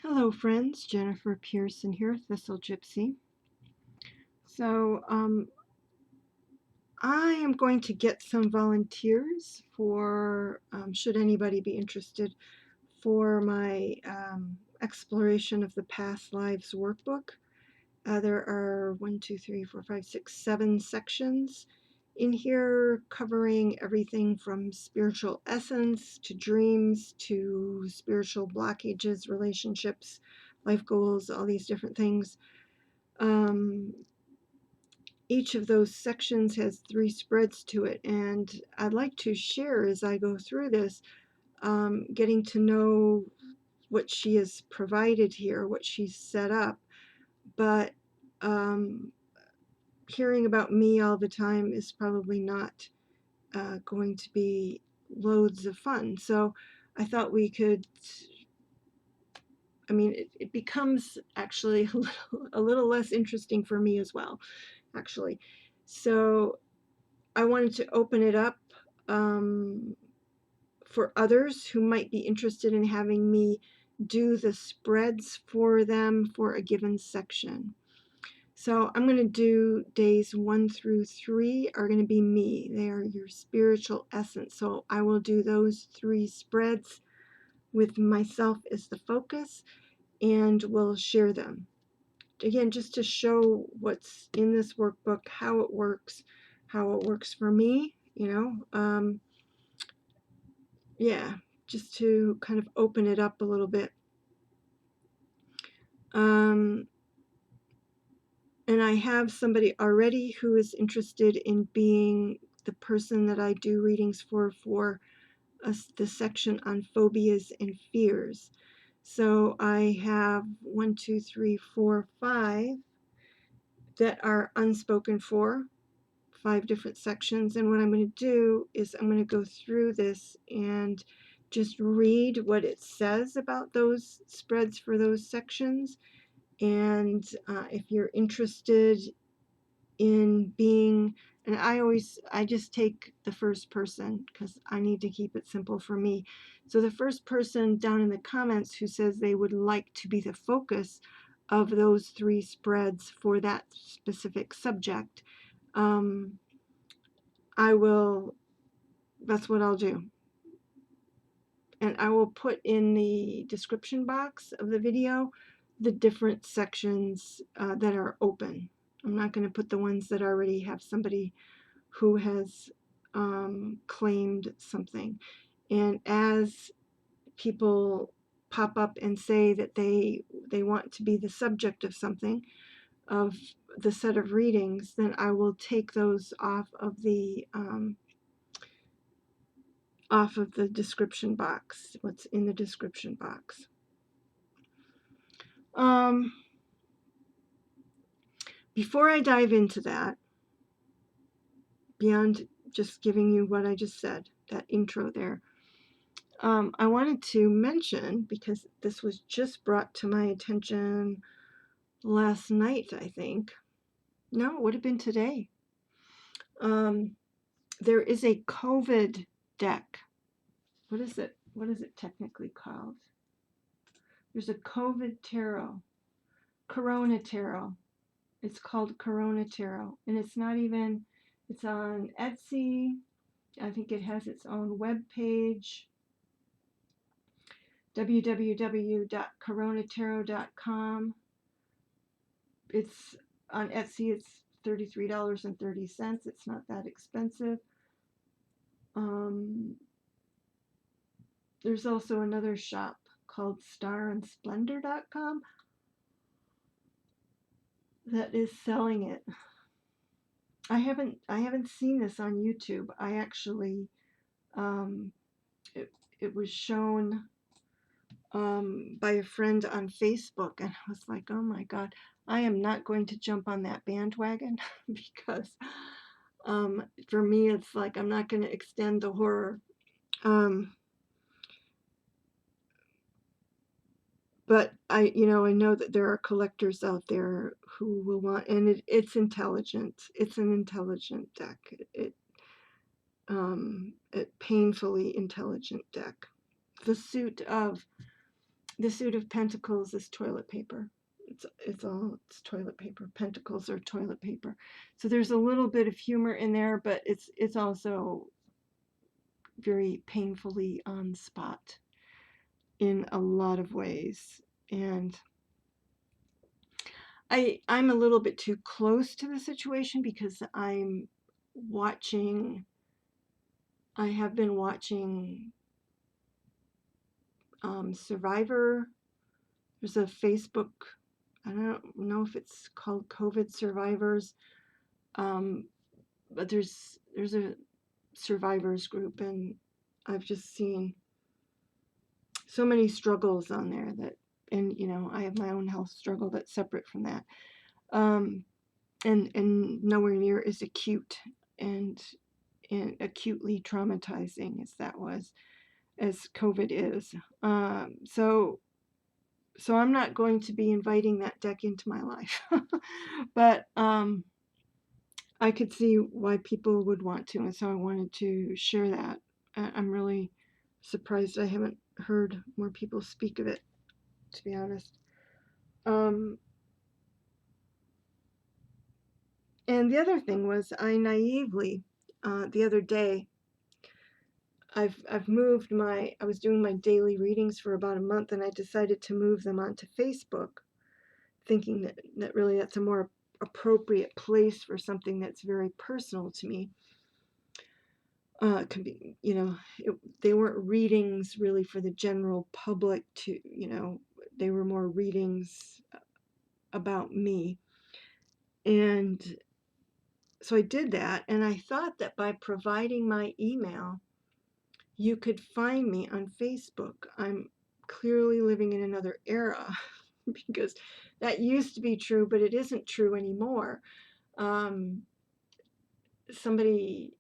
Hello friends, Jennifer Pearson here, Thistle Gypsy. So I am going to get some volunteers for, should anybody be interested, for my exploration of the Past Lives Workbook. There are 7 sections in here covering everything from spiritual essence to dreams to spiritual blockages, relationships, life goals, all these different things. Each of those sections has 3 spreads to it, and I'd like to share as I go through this, getting to know what she has provided here, what she's set up, but hearing about me all the time is probably not going to be loads of fun. So I thought we could, it becomes actually a little less interesting for me as well, actually. So I wanted to open it up for others who might be interested in having me do the spreads for them for a given section. So I'm going to do days 1 through 3 are going to be me. They are your spiritual essence. So I will do those 3 spreads with myself as the focus, and we'll share them. Again, just to show what's in this workbook, how it works for me, yeah, just to kind of open it up a little bit. And I have somebody already who is interested in being the person that I do readings for the section on phobias and fears. So I have 1, 2, 3, 4, 5 that are unspoken for, 5 different sections. And what I'm going to do is I'm going to go through this and just read what it says about those spreads for those sections. And if you're interested in being, and I just take the first person because I need to keep it simple for me. So the first person down in the comments who says they would like to be the focus of those 3 spreads for that specific subject, that's what I'll do. And I will put in the description box of the video the different sections that are open. I'm not going to put the ones that already have somebody who has claimed something. And as people pop up and say that they want to be the subject of something, of the set of readings, then I will take those off of the description box, what's in the description box. Before I dive into that, beyond just giving you what I just said, that intro there, I wanted to mention, because this was just brought to my attention last night, I think. No, it would have been today. There is a COVID deck. What is it? What is it technically called? There's a COVID tarot, Corona tarot. It's called Corona tarot, and it's not even, it's on Etsy. I think it has its own web page, www.coronatarot.com. It's on Etsy. It's $33.30. It's not that expensive. There's also another shop called starandsplendor.com that is selling it. I haven't seen this on YouTube. I actually it was shown by a friend on Facebook, and I was like, oh my God, I am not going to jump on that bandwagon because for me it's like I'm not going to extend the horror. But I know that there are collectors out there who will want, and it's intelligent. It's an intelligent deck. A painfully intelligent deck. The suit of The suit of pentacles is toilet paper. It's toilet paper. Pentacles are toilet paper. So there's a little bit of humor in there, but it's also very painfully on spot in a lot of ways. And I'm a little bit too close to the situation because I have been watching Survivor. There's a Facebook, I don't know if it's called COVID Survivors, but there's a survivors group, and I've just seen so many struggles on there and I have my own health struggle that's separate from that, and nowhere near as acute and acutely traumatizing as COVID is. So I'm not going to be inviting that deck into my life, but I could see why people would want to, and so I wanted to share that. I'm really surprised I haven't heard more people speak of it, to be honest. And the other thing was, I naively, the other day, I was doing my daily readings for about a month, and I decided to move them onto Facebook, thinking that really that's a more appropriate place for something that's very personal to me. Could be, they weren't readings really for the general public to, they were more readings about me. And so I did that, and I thought that by providing my email, you could find me on Facebook. I'm clearly living in another era because that used to be true, but it isn't true anymore. Somebody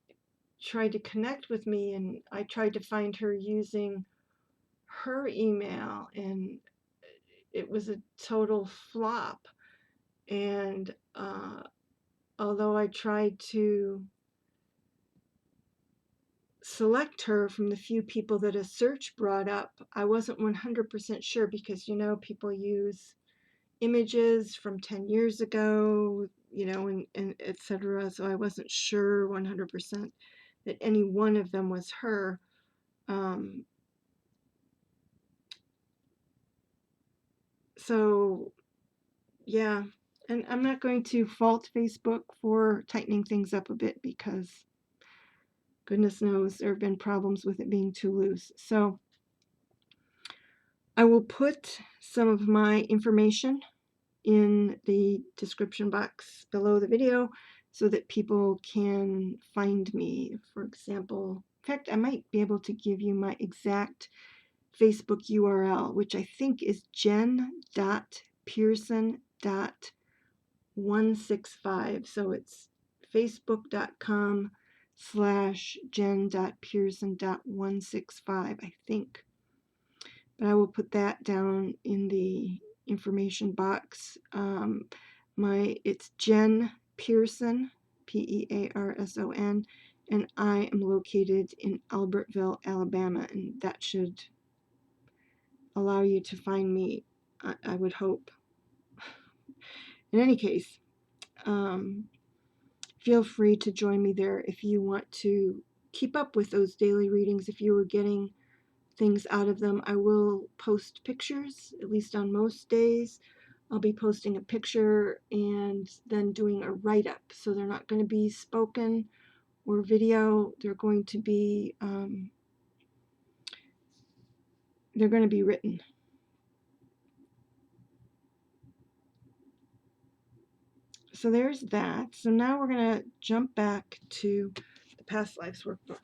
tried to connect with me, and I tried to find her using her email, and it was a total flop. And although I tried to select her from the few people that a search brought up, I wasn't 100% sure because, people use images from 10 years ago, and etc. So I wasn't sure 100% that any one of them was her. So yeah, and I'm not going to fault Facebook for tightening things up a bit because goodness knows there have been problems with it being too loose. So I will put some of my information in the description box below the video so that people can find me. For example, in fact, I might be able to give you my exact Facebook URL, which I think is jen.pearson.165. So it's facebook.com/jen.pearson.165, I think. But I will put that down in the information box. It's Jen Pearson, Pearson, and I am located in Albertville, Alabama, and that should allow you to find me, I would hope. In any case, feel free to join me there if you want to keep up with those daily readings. If you were getting things out of them, I will post pictures, at least on most days. I'll be posting a picture and then doing a write-up. So they're not going to be spoken or video. They're going to be written. So there's that. So now we're going to jump back to the Past Lives Workbook.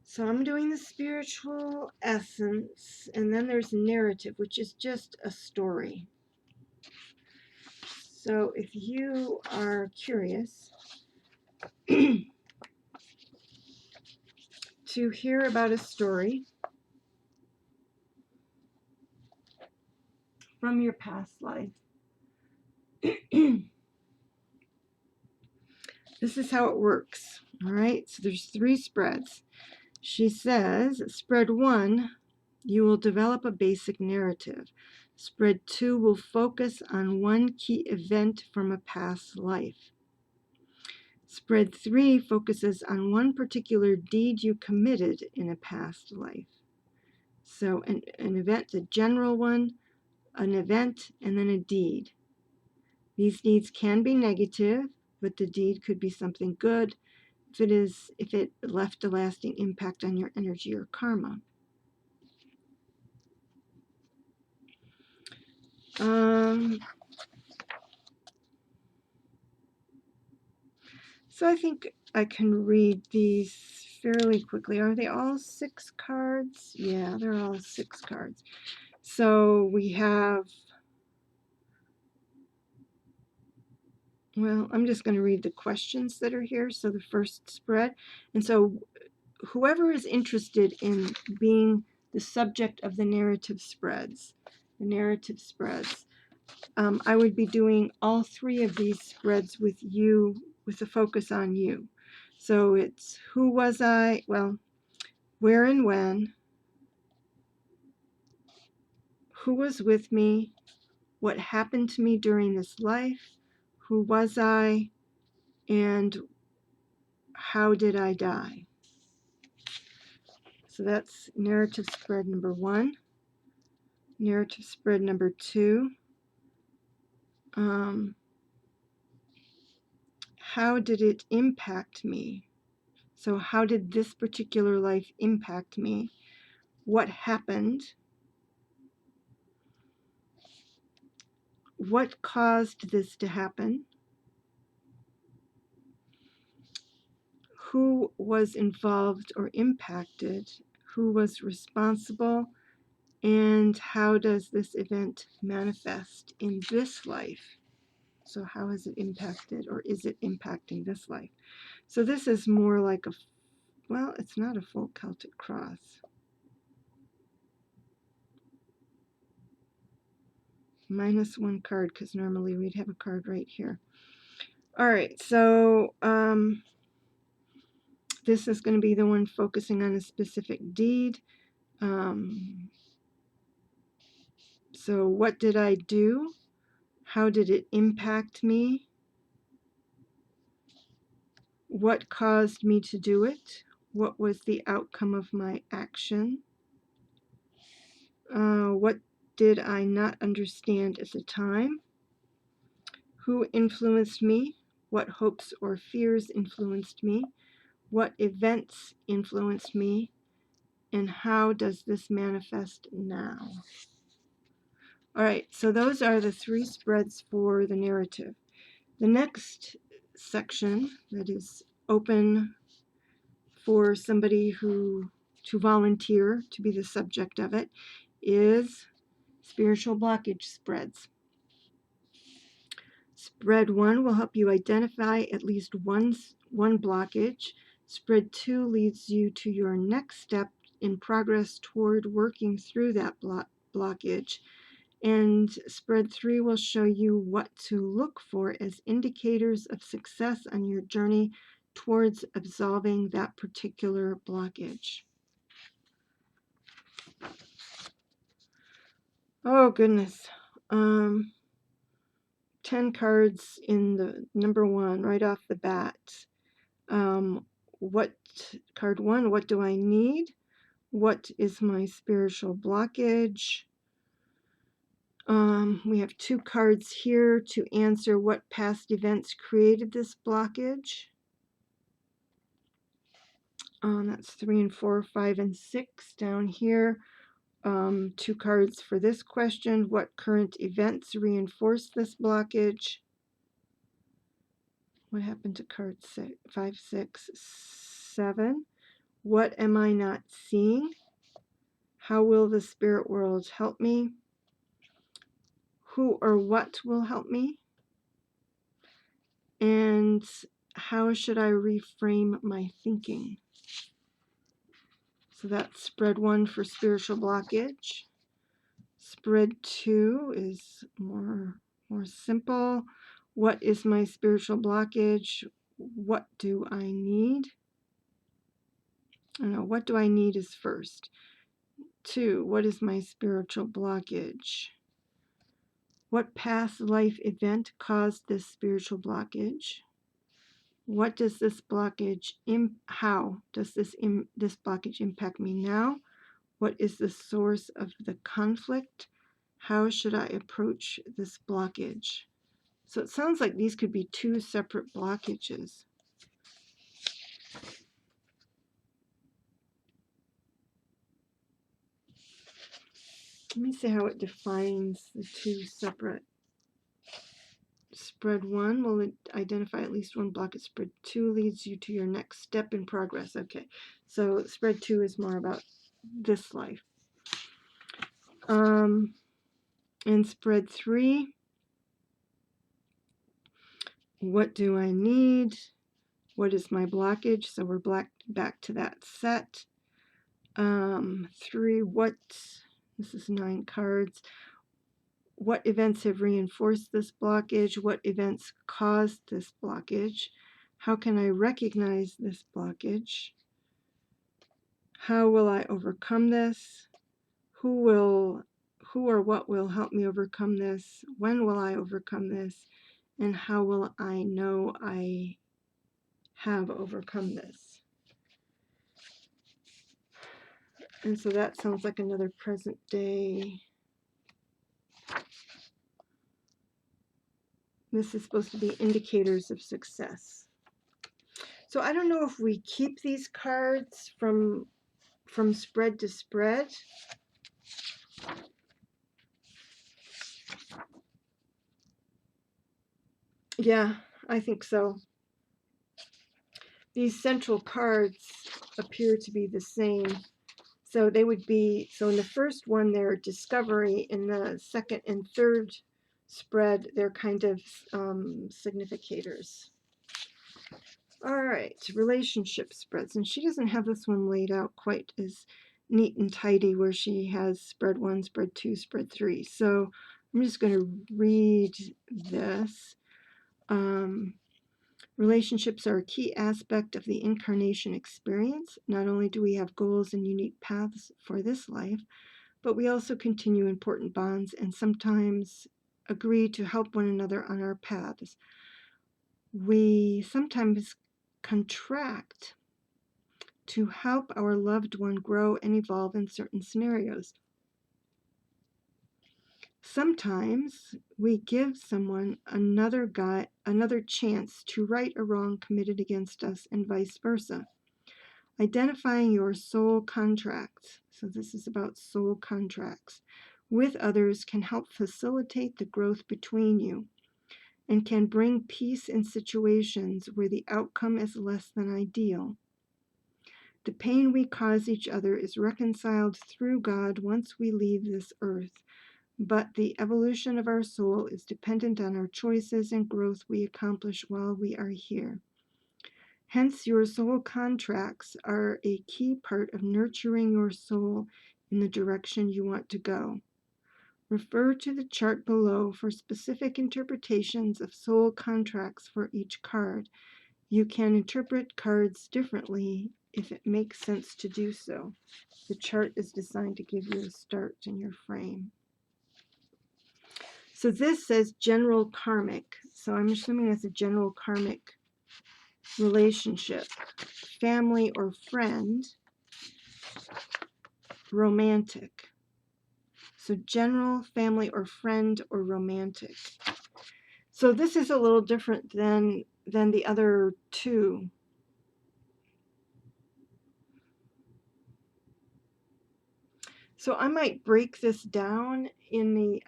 So I'm doing the spiritual essence, and then there's narrative, which is just a story. So if you are curious to hear about a story from your past life, this is how it works. All right, so there's 3 spreads. She says, spread 1, you will develop a basic narrative. Spread 2 will focus on one key event from a past life. Spread 3 focuses on one particular deed you committed in a past life. So an event, a general one, an event, and then a deed. These deeds can be negative, but the deed could be something good if it left a lasting impact on your energy or karma. So I think I can read these fairly quickly. Are they all 6 cards? Yeah, they're all 6 cards. So we have, well, I'm just going to read the questions that are here. So the first spread. And so whoever is interested in being the subject of the narrative spreads, I would be doing all 3 of these spreads with you, with a focus on you. So it's who was I, well, where and when, who was with me, what happened to me during this life, who was I, and how did I die? So that's narrative spread number 1. Narrative spread number 2. How did it impact me? So how did this particular life impact me? What happened? What caused this to happen? Who was involved or impacted? Who was responsible? And how does this event manifest in this life? So how has it impacted, or is it impacting this life? So this is more like well, it's not a full Celtic cross. -1 card, because normally we'd have a card right here. All right, so this is going to be the one focusing on a specific deed. So what did I do? How did it impact me? What caused me to do it? What was the outcome of my action? What did I not understand at the time? Who influenced me? What hopes or fears influenced me? What events influenced me? And how does this manifest now? All right, so those are the 3 spreads for the narrative. The next section that is open for somebody to volunteer to be the subject of it is spiritual blockage spreads. Spread 1 will help you identify at least one blockage. Spread 2 leads you to your next step in progress toward working through that blockage. And spread 3 will show you what to look for as indicators of success on your journey towards absolving that particular blockage. Oh goodness. 10 cards in the number 1 right off the bat. Card 1, what do I need? What is my spiritual blockage? We have 2 cards here to answer what past events created this blockage. That's 3 and 4, 5 and 6 down here. 2 cards for this question. What current events reinforce this blockage? What happened to card 5, 6, 7? What am I not seeing? How will the spirit world help me? Who or what will help me? And how should I reframe my thinking? So that's spread 1 for spiritual blockage. Spread 2 is more simple. What is my spiritual blockage? What do I need? I don't know, what do I need is first. 2, what is my spiritual blockage? What past life event caused this spiritual blockage? What does this blockage, how does this blockage impact me now? What is the source of the conflict? How should I approach this blockage? So it sounds like these could be 2 separate blockages. Let me see how it defines the 2 separate. Spread 1 will identify at least one blockage. Spread 2 leads you to your next step in progress. Okay, so spread 2 is more about this life. And spread 3, what do I need? What is my blockage? So we're back to that set. 3, this is 9 cards. What events have reinforced this blockage? What events caused this blockage? How can I recognize this blockage? How will I overcome this? Who or what will help me overcome this? When will I overcome this? And how will I know I have overcome this? And so that sounds like another present day. This is supposed to be indicators of success. So I don't know if we keep these cards from spread to spread. Yeah, I think so. These central cards appear to be the same. So they would be, so in the first one, they're discovery. In the second and third spread, they're kind of significators. All right, relationship spreads. And she doesn't have this one laid out quite as neat and tidy, where she has spread 1, spread 2, spread 3. So I'm just going to read this. Relationships are a key aspect of the incarnation experience. Not only do we have goals and unique paths for this life, but we also continue important bonds and sometimes agree to help one another on our paths. We sometimes contract to help our loved one grow and evolve in certain scenarios. Sometimes we give someone another chance to right a wrong committed against us, and vice versa. Identifying your soul contracts, so this is about soul contracts, with others can help facilitate the growth between you and can bring peace in situations where the outcome is less than ideal. The pain we cause each other is reconciled through God once we leave this earth, but the evolution of our soul is dependent on our choices and growth we accomplish while we are here. Hence, your soul contracts are a key part of nurturing your soul in the direction you want to go. Refer to the chart below for specific interpretations of soul contracts for each card. You can interpret cards differently if it makes sense to do so. The chart is designed to give you a start in your frame. So this says general karmic. So I'm assuming that's a general karmic relationship. Family or friend. Romantic. So general, family, or friend, or romantic. So this is a little different than the other 2. So I might break this down in the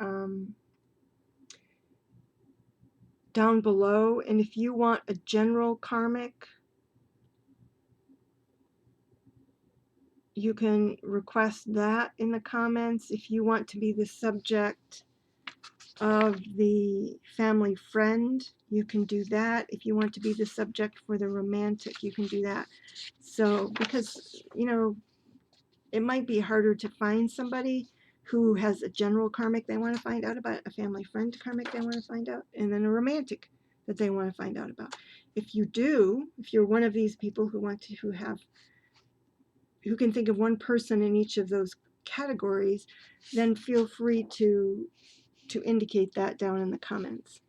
down below, and if you want a general karmic, you can request that in the comments. If you want to be the subject of the family friend, you can do that. If you want to be the subject for the romantic, you can do that. So because, it might be harder to find somebody who has a general karmic they want to find out about, a family friend karmic they want to find out, and then a romantic that they want to find out about. If you're one of these people who have who can think of one person in each of those categories, then feel free to indicate that down in the comments.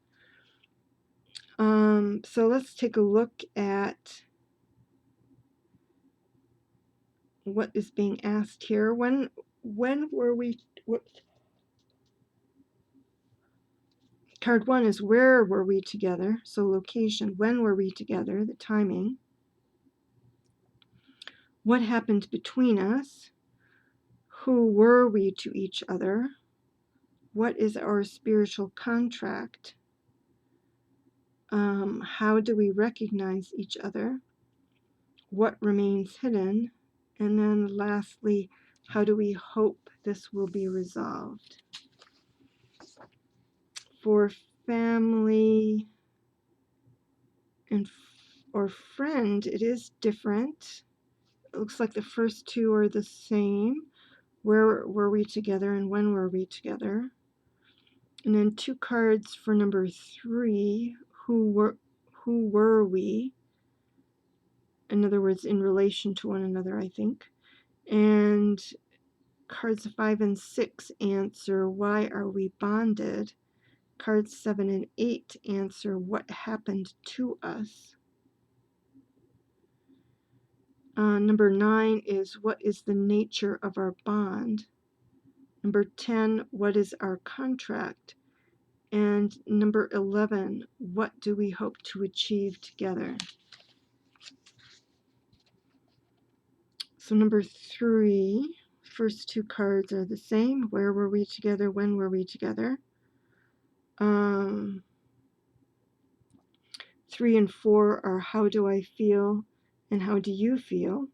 So let's take a look at what is being asked here. When were we, card 1 is where were we together? So location, when were we together, the timing. What happened between us? Who were we to each other? What is our spiritual contract? How do we recognize each other? What remains hidden? And then lastly, how do we hope this will be resolved? For family and or friend, it is different. It looks like the first two are the same. Where were we together and when were we together? And then 2 cards for number 3. Who were we? In other words, in relation to one another, I think. And cards 5 and 6 answer, why are we bonded? Cards 7 and 8 answer, what happened to us? Number 9 is, what is the nature of our bond? Number 10, what is our contract? And number 11, what do we hope to achieve together? So number 3, first 2 cards are the same. Where were we together? When were we together? 3 and 4 are, how do I feel and how do you feel?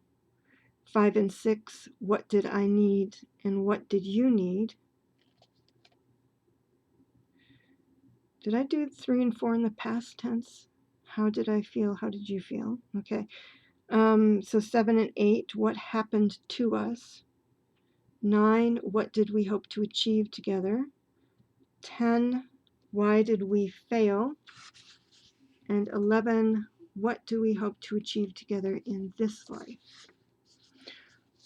5 and 6, what did I need and what did you need? Did I do 3 and 4 in the past tense? How did I feel? How did you feel? Okay. So 7 and 8, what happened to us? 9, what did we hope to achieve together? 10, why did we fail? And 11, what do we hope to achieve together in this life?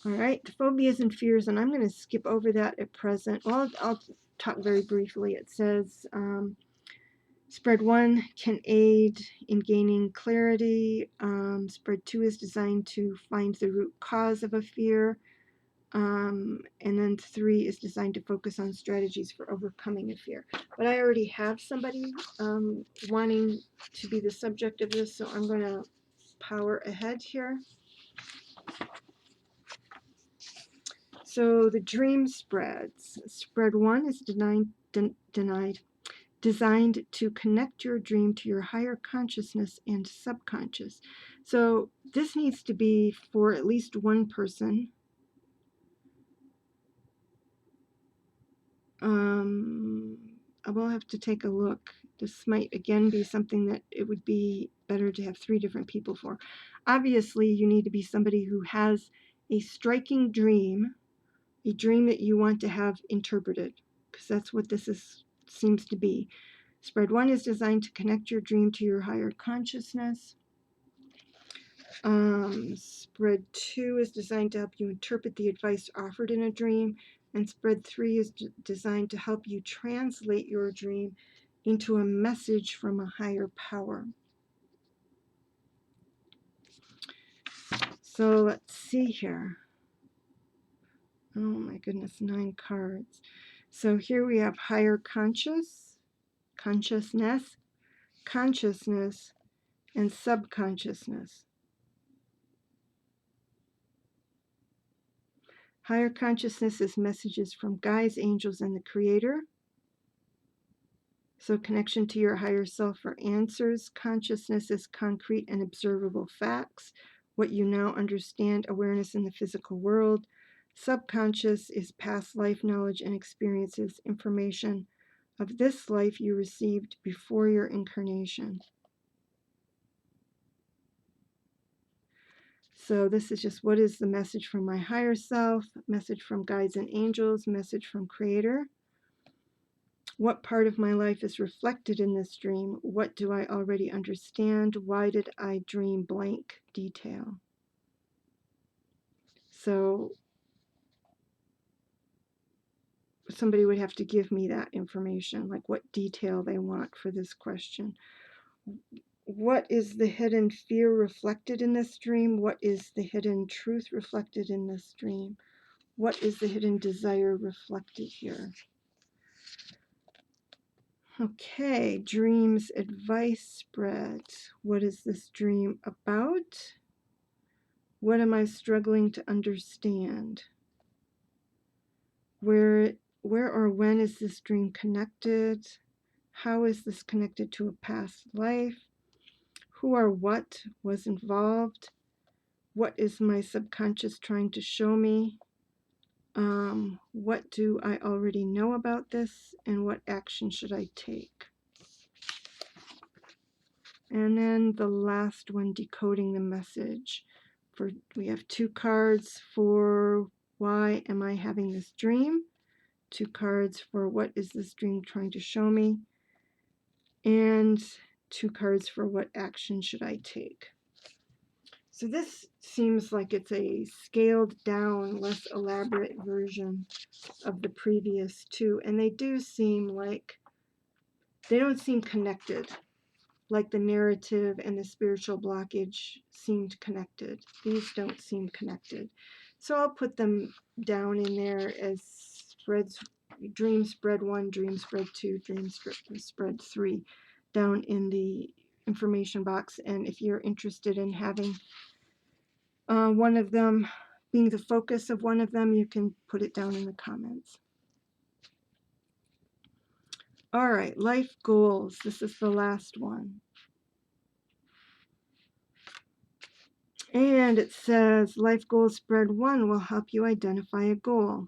All right, phobias and fears, and I'm going to skip over that at present. Well, I'll talk very briefly. It says, spread 1 can aid in gaining clarity. Spread 2 is designed to find the root cause of a fear. And then 3 is designed to focus on strategies for overcoming a fear. But I already have somebody wanting to be the subject of this, so I'm going to power ahead here. So the dream spreads. Spread 1 is designed to connect your dream to your higher consciousness and subconscious. So this needs to be for at least one person. I will have to take a look. This might again be something that it would be better to have 3 different people for. Obviously, you need to be somebody who has a striking dream, a dream that you want to have interpreted, because that's what this seems to be. Spread 1 is designed to connect your dream to your higher consciousness. Spread 2 is designed to help you interpret the advice offered in a dream. And spread 3 is designed to help you translate your dream into a message from a higher power. So let's see here. Oh my goodness, 9 cards. So here we have higher consciousness, and subconsciousness. Higher consciousness is messages from guides, angels, and the Creator. So connection to your higher self for answers. Consciousness is concrete and observable facts, what you now understand, awareness in the physical world. Subconscious is past life knowledge and experiences, information of this life you received before your incarnation. So this is just, what is the message from my higher self, message from guides and angels, message from Creator. What part of my life is reflected in this dream? What do I already understand? Why did I dream blank detail? So somebody would have to give me that information, like what detail they want for this question. What is the hidden fear reflected in this dream? What is the hidden truth reflected in this dream? What is the hidden desire reflected here? Okay, dreams advice spread. What is this dream about? What am I struggling to understand? Where or when is this dream connected? How is this connected to a past life? Who or what was involved? What is my subconscious trying to show me? What do I already know about this? And what action should I take? And then the last one, decoding the message. We have 2 cards for why am I having this dream? 2 cards for what is this dream trying to show me? And 2 cards for what action should I take? So this seems like it's a scaled down, less elaborate version of the previous 2, and they don't seem connected, like the narrative and the spiritual blockage seemed connected. These don't seem connected. So I'll put them down in there as spreads, dream spread 1, dream spread 2, dream spread 3, down in the information box. And if you're interested in having one of them being the focus of one of them, you can put it down in the comments. All right, life goals. This is the last one. And it says life goals spread 1 will help you identify a goal.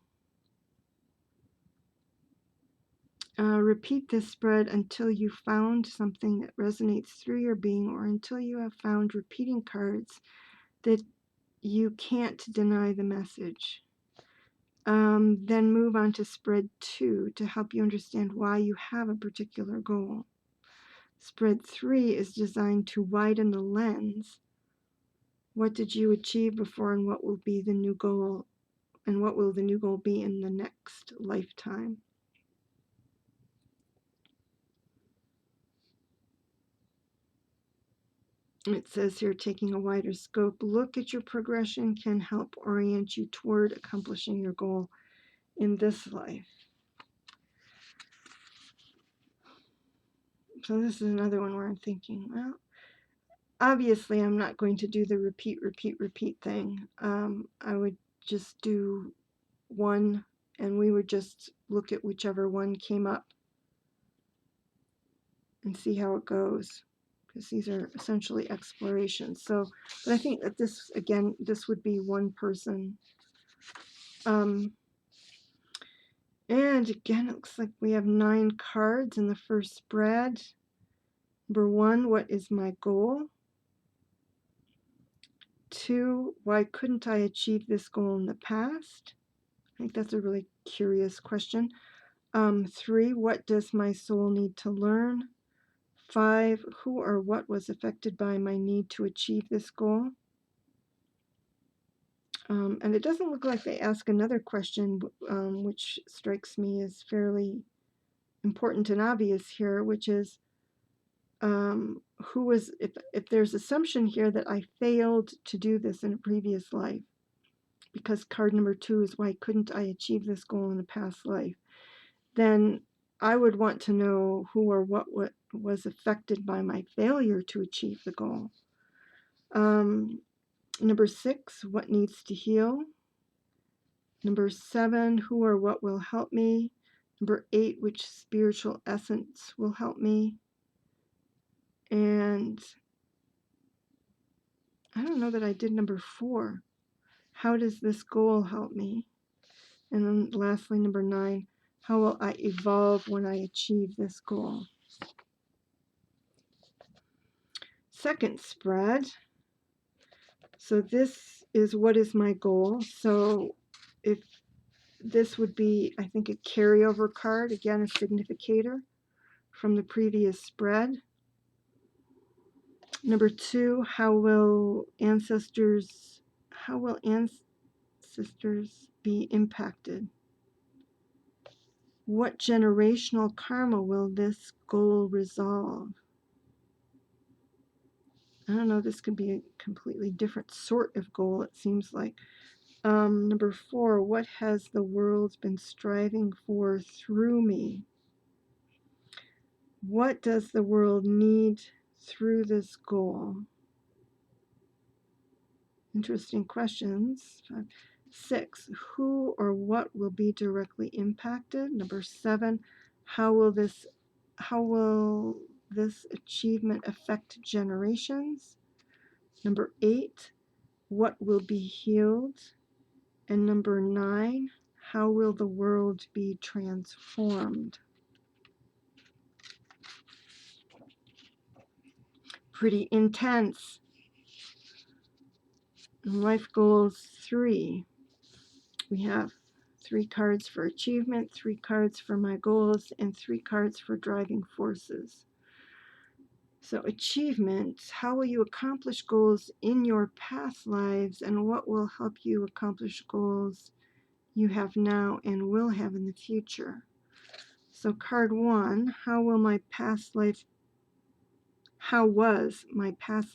Repeat this spread until you found something that resonates through your being, or until you have found repeating cards that you can't deny the message. Then move on to spread 2 to help you understand why you have a particular goal. Spread 3 is designed to widen the lens. What did you achieve before, and what will be the new goal, and what will the new goal be in the next lifetime? It says here, taking a wider scope, look at your progression can help orient you toward accomplishing your goal in this life. So this is another one where I'm thinking, well, obviously I'm not going to do the repeat thing. I would just do one, and we would just look at whichever one came up and see how it goes, because these are essentially explorations. So, but I think that this, again, this would be one person. And again, it looks like we have 9 cards in the first spread. Number 1, what is my goal? 2, why couldn't I achieve this goal in the past? I think that's a really curious question. 3, what does my soul need to learn? 5, who or what was affected by my need to achieve this goal? And it doesn't look like they ask another question, which strikes me as fairly important and obvious here, which is, who was, if there's assumption here that I failed to do this in a previous life, because card number 2 is why couldn't I achieve this goal in a past life, then I would want to know who or what was affected by my failure to achieve the goal. Number 6, what needs to heal? Number 7, who or what will help me? Number 8, which spiritual essence will help me? And I don't know that I did number 4. How does this goal help me? And then lastly, number 9, how will I evolve when I achieve this goal? Second spread. So this is what is my goal. So if this would be, I think, a carryover card, again, a significator from the previous spread. Number 2, how will ancestors ancestors be impacted? What generational karma will this goal resolve? I don't know, this could be a completely different sort of goal, it seems like. Number 4, what has the world been striving for through me? What does the world need through this goal? Interesting questions. 6, who or what will be directly impacted? Number 7, how will this achievement affect generations? Number 8, what will be healed? And number 9, how will the world be transformed? Pretty intense. Life goals 3. We have 3 cards for achievement, 3 cards for my goals, and 3 cards for driving forces. So achievement, how will you accomplish goals in your past lives, and what will help you accomplish goals you have now and will have in the future? So card 1, how was my past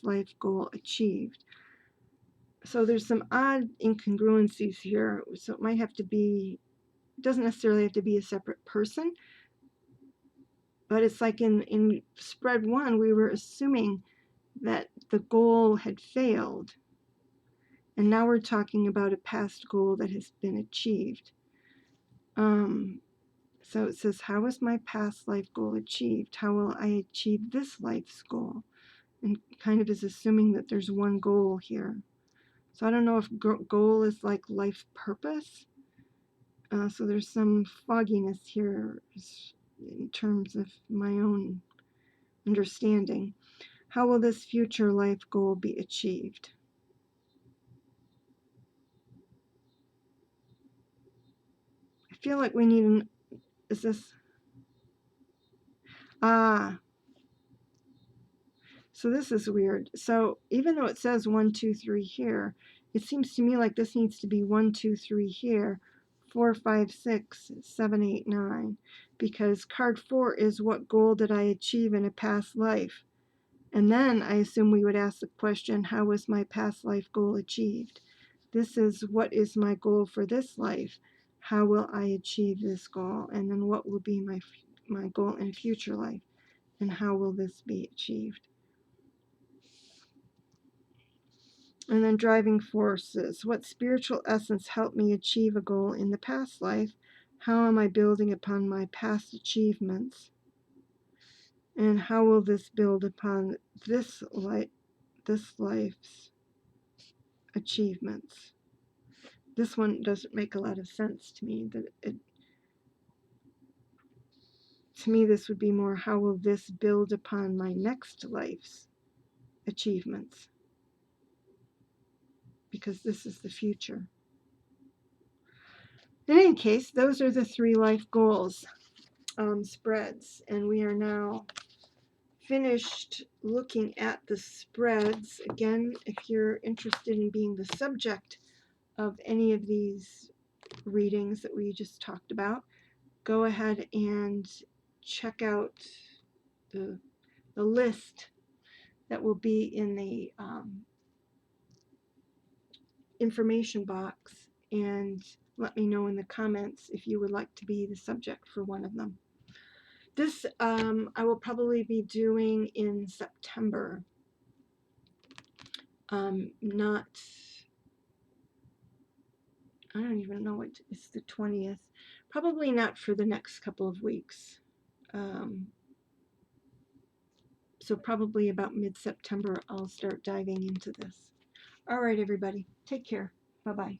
life goal achieved? So there's some odd incongruencies here. So it might have to be, it doesn't necessarily have to be a separate person, but it's like in spread 1, we were assuming that the goal had failed. And now we're talking about a past goal that has been achieved. So it says, how was my past life goal achieved? How will I achieve this life's goal? And kind of is assuming that there's one goal here. So I don't know if goal is like life purpose. So there's some fogginess here in terms of my own understanding. How will this future life goal be achieved? I feel like we need is this? So this is weird. So even though it says 1, 2, 3 here, it seems to me like this needs to be 1, 2, 3 here, 4, 5, 6, 7, 8, 9, because card 4 is what goal did I achieve in a past life? And then I assume we would ask the question, how was my past life goal achieved? This is, what is my goal for this life? How will I achieve this goal? And then what will be my goal in a future life? And how will this be achieved? And then driving forces. What spiritual essence helped me achieve a goal in the past life? How am I building upon my past achievements? And how will this build upon this life's achievements? This one doesn't make a lot of sense to me. To me, this would be more, how will this build upon my next life's achievements? Because this is the future. In any case, those are the 3 life goals spreads, and we are now finished looking at the spreads. Again, if you're interested in being the subject of any of these readings that we just talked about, go ahead and check out the list that will be in the information box, and let me know in the comments if you would like to be the subject for one of them. This I will probably be doing in September. Not, I don't even know what, it's the 20th. Probably not for the next couple of weeks. So probably about mid-September I'll start diving into this. All right, everybody. Take care. Bye-bye.